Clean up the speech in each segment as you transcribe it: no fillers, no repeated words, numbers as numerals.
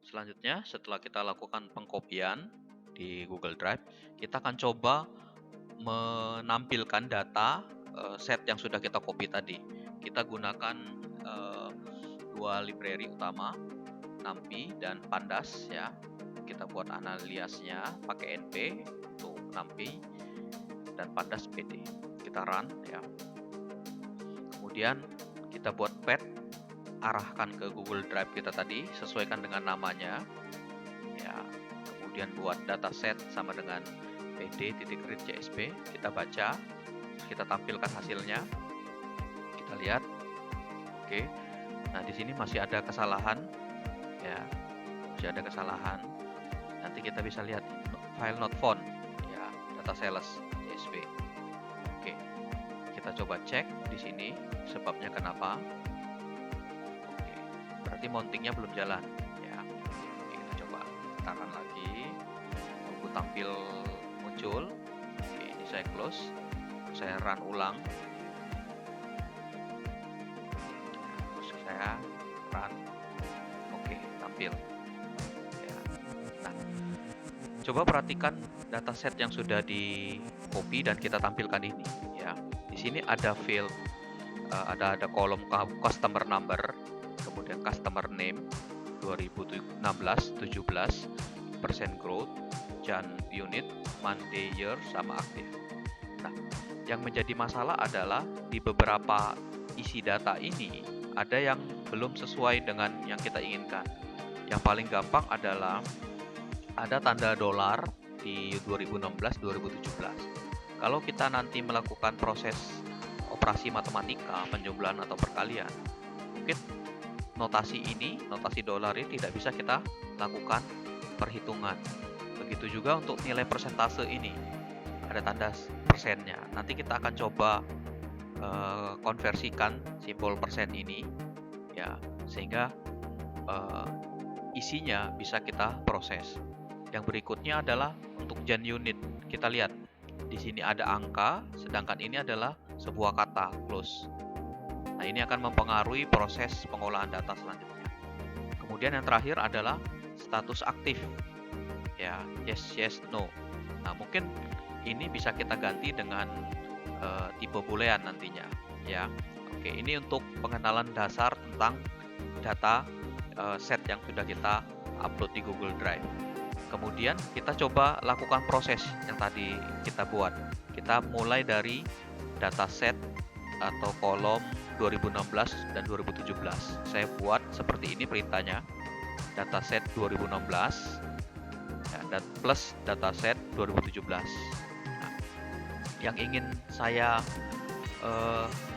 Selanjutnya, setelah kita lakukan pengkopian di Google Drive, kita akan coba menampilkan data set yang sudah kita copy tadi. Kita gunakan dua library utama, NumPy dan Pandas ya. Kita buat aliasnya pakai np untuk NumPy dan Pandas pd. Kita run ya. Kemudian kita buat path, arahkan ke Google Drive kita tadi, sesuaikan dengan namanya ya. Kemudian buat dataset sama dengan pd.read.jsp, kita baca, kita tampilkan hasilnya, kita lihat. Oke, nah di sini masih ada kesalahan ya, masih ada kesalahan. Nanti kita bisa lihat file not found ya, data sales.jsp. Oke, kita coba cek di sini sebabnya kenapa. Oke, berarti mountingnya belum jalan ya. Oke, kita coba taruh lagi, tunggu tampil muncul. Oke, ini saya close, saya run ulang, terus saya run. Oke, tampil ya. Nah, coba perhatikan dataset yang sudah di copy dan kita tampilkan ini ya. Di sini ada field, ada kolom customer number, kemudian customer name 2016 17% growth, Jan unit, Monday year sama aktif. Nah, yang menjadi masalah adalah di beberapa isi data ini ada yang belum sesuai dengan yang kita inginkan. Yang paling gampang adalah ada tanda dolar di 2016-2017. Kalau kita nanti melakukan proses operasi matematika, penjumlahan atau perkalian, mungkin notasi dolar ini tidak bisa kita lakukan perhitungan. Begitu juga untuk nilai persentase ini, ada tanda persennya. Nanti kita akan coba konversikan simbol persen ini ya, sehingga isinya bisa kita proses. Yang berikutnya adalah untuk Jan unit. Kita lihat di sini ada angka, sedangkan ini adalah sebuah kata close. Nah, ini akan mempengaruhi proses pengolahan data selanjutnya. Kemudian yang terakhir adalah status aktif ya, yes, no. Nah, mungkin ini bisa kita ganti dengan tipe boolean nantinya ya. Oke, ini untuk pengenalan dasar tentang data set yang sudah kita upload di Google Drive. Kemudian kita coba lakukan proses yang tadi kita buat. Kita mulai dari dataset atau kolom 2016 dan 2017. Saya buat seperti ini perintahnya. Dataset 2016 ya, dan plus dataset 2017. Nah, yang ingin saya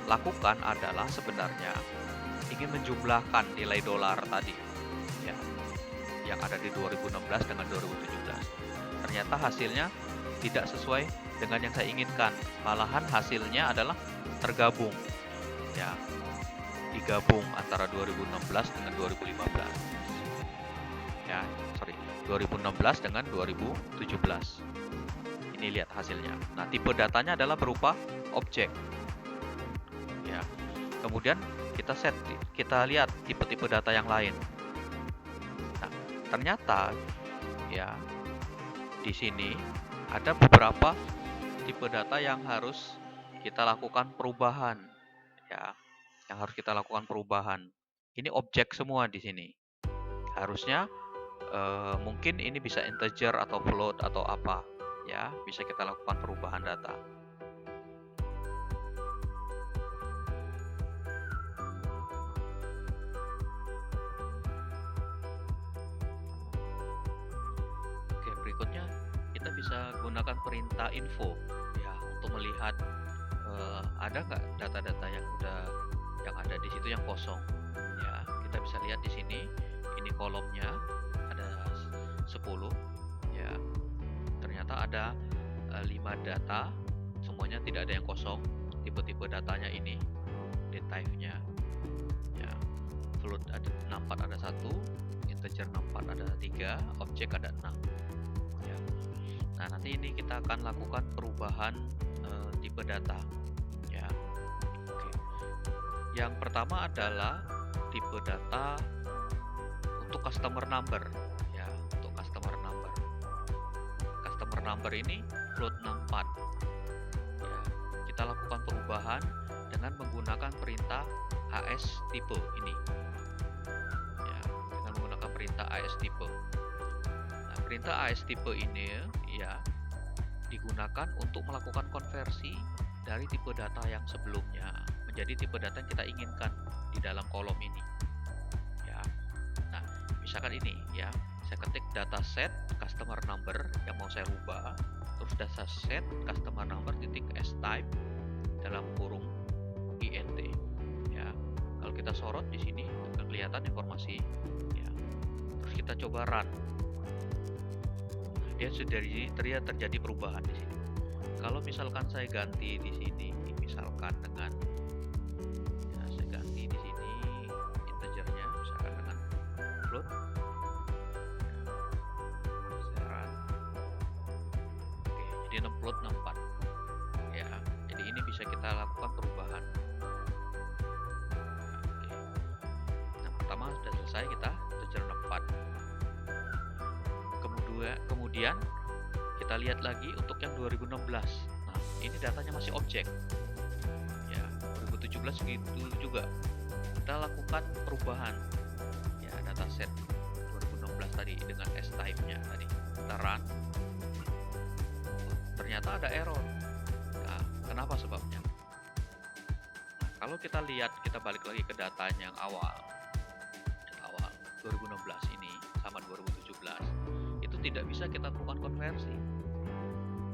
lakukan adalah sebenarnya ingin menjumlahkan nilai dolar tadi ya, yang ada di 2016 dengan 2017. Ternyata hasilnya tidak sesuai dengan yang saya inginkan. Malahan hasilnya adalah tergabung ya, digabung antara 2016 dengan 2015 ya, 2016 dengan 2017. Ini lihat hasilnya. Nah, tipe datanya adalah berupa objek ya. Kemudian kita lihat tipe-tipe data yang lain. Nah, ternyata ya di sini ada beberapa tipe data yang harus kita lakukan perubahan ya, yang harus kita lakukan perubahan. Ini objek semua di sini. Harusnya mungkin ini bisa integer atau float atau apa ya, bisa kita lakukan perubahan data. Oke, berikutnya kita bisa gunakan perintah info ya untuk melihat ada nggak data-data yang ada di situ yang kosong ya. Kita bisa lihat di sini, ini kolomnya ada 10 ya. Ternyata ada 5 data, semuanya tidak ada yang kosong. Tipe-tipe datanya ini, data-nya ya. Float ada 64 ada 1, integer 64 ada 3, objek ada 6 ya. Nah, nanti ini kita akan lakukan perubahan tipe data ya. Oke. Yang pertama adalah tipe data untuk customer number ya, untuk customer number. Customer number ini float 64. Ya, kita lakukan perubahan dengan menggunakan perintah AS type ini. Ya, dengan menggunakan perintah AS type. Nah, perintah AS type ini ya digunakan untuk melakukan konversi dari tipe data yang sebelumnya menjadi tipe data yang kita inginkan di dalam kolom ini. Ya. Nah, misalkan ini ya, saya ketik dataset customer number yang mau saya rubah, terus dataset customer number titik s-type dalam kurung int. Ya. Kalau kita sorot di sini kelihatan informasi ya. Terus kita coba run. Dia sudah terjadi perubahan di sini. Kalau misalkan saya ganti di sini, misalkan dengan ya, saya ganti di sini integernya, misalkan dengan float, saya run. Oke, jadi float 64. Ya, jadi ini bisa kita lakukan perubahan. Oke. Nah, pertama sudah selesai, kita integer 64. Kemudian kita lihat lagi untuk yang 2016. Nah, ini datanya masih objek. Ya, 2017 gitu juga. Kita lakukan perubahan. Ya, dataset 2016 tadi dengan s-type-nya tadi. Kita run. Ternyata ada error. Nah, kenapa sebabnya? Nah, kalau kita lihat, kita balik lagi ke datanya yang awal. 2016 ini sama 2017. Tidak bisa kita lakukan konversi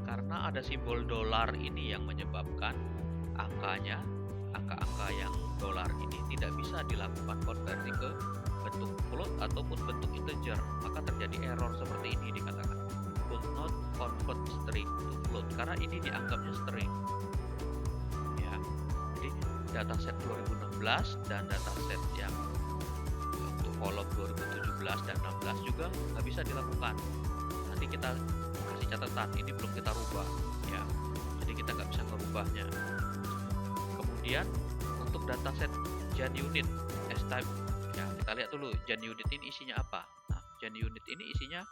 karena ada simbol dolar ini yang menyebabkan angka-angka yang dolar ini tidak bisa dilakukan konversi ke bentuk float ataupun bentuk integer, maka terjadi error seperti ini dikatakan could not convert string to float karena ini dianggapnya string ya. Jadi dataset 2016 dan dataset yang untuk kolom 2017 dan 16 juga nggak bisa dilakukan. Nanti kita kasih catatan, ini belum kita rubah ya, jadi kita nggak bisa merubahnya. Kemudian untuk dataset Jan unit s-type ya, kita lihat dulu Jan unit ini isinya apa. Nah, Jan unit ini isinya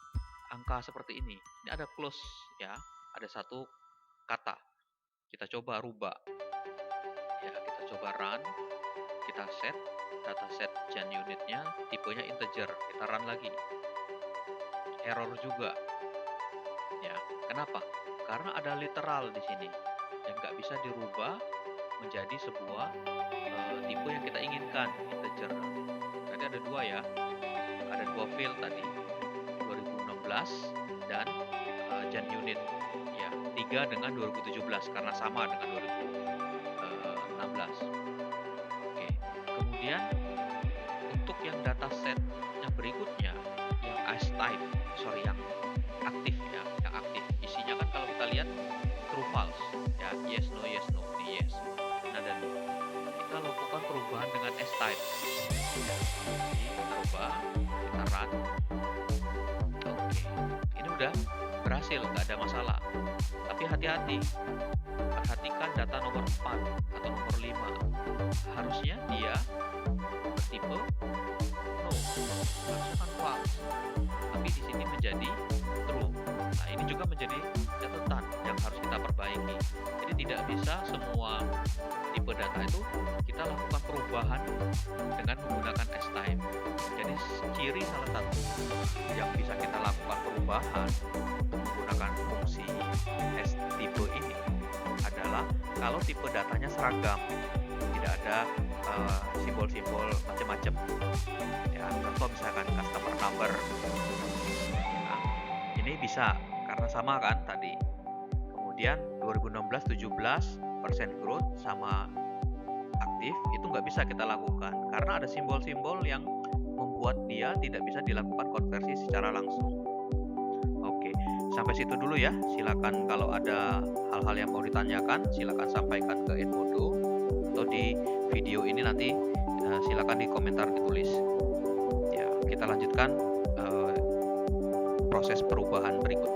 angka seperti ini. Ini ada close ya, ada satu kata. Kita coba rubah ya, kita coba run, kita set dataset Jan unitnya tipenya integer, kita run lagi, error juga ya. Kenapa? Karena ada literal di sini yang nggak bisa dirubah menjadi sebuah tipe yang kita inginkan, integer. Tadi ada dua ya, ada dua field tadi 2016 dan Jan unit ya, 3 dengan 2017 karena sama dengan 2016. Kemudian untuk yang dataset yang berikutnya yang s-type, yang aktif ya, yang aktif isinya kan kalau kita lihat true false ya, yes no ini yes. Nah, dan kita lakukan perubahan dengan s-type ya. Jadi kita rubah, kita run. Oke, ini udah berhasil, nggak ada masalah. Tapi hati-hati, perhatikan data nomor 4 atau nomor 5. Harusnya dia bertipe no, harusnya kan false, tapi di sini menjadi true. Nah, ini juga menjadi catatan yang harus kita perbaiki. Jadi tidak bisa semua tipe data itu kita lakukan perubahan dengan menggunakan s-type. Jadi ciri salah satu yang bisa kita lakukan perubahan untuk menggunakan fungsi s-type ini adalah kalau tipe datanya seragam, tidak ada simbol-simbol macam-macam ya. Contoh misalkan customer number, nah, ini bisa karena sama kan tadi. Kemudian 2016 17% growth sama aktif itu nggak bisa kita lakukan karena ada simbol-simbol yang membuat dia tidak bisa dilakukan konversi secara langsung. Oke, sampai situ dulu ya. Silakan kalau ada hal-hal yang mau ditanyakan, silakan sampaikan ke Edmodo atau di video ini nanti silakan di komentar ditulis. Ya, kita lanjutkan proses perubahan berikut.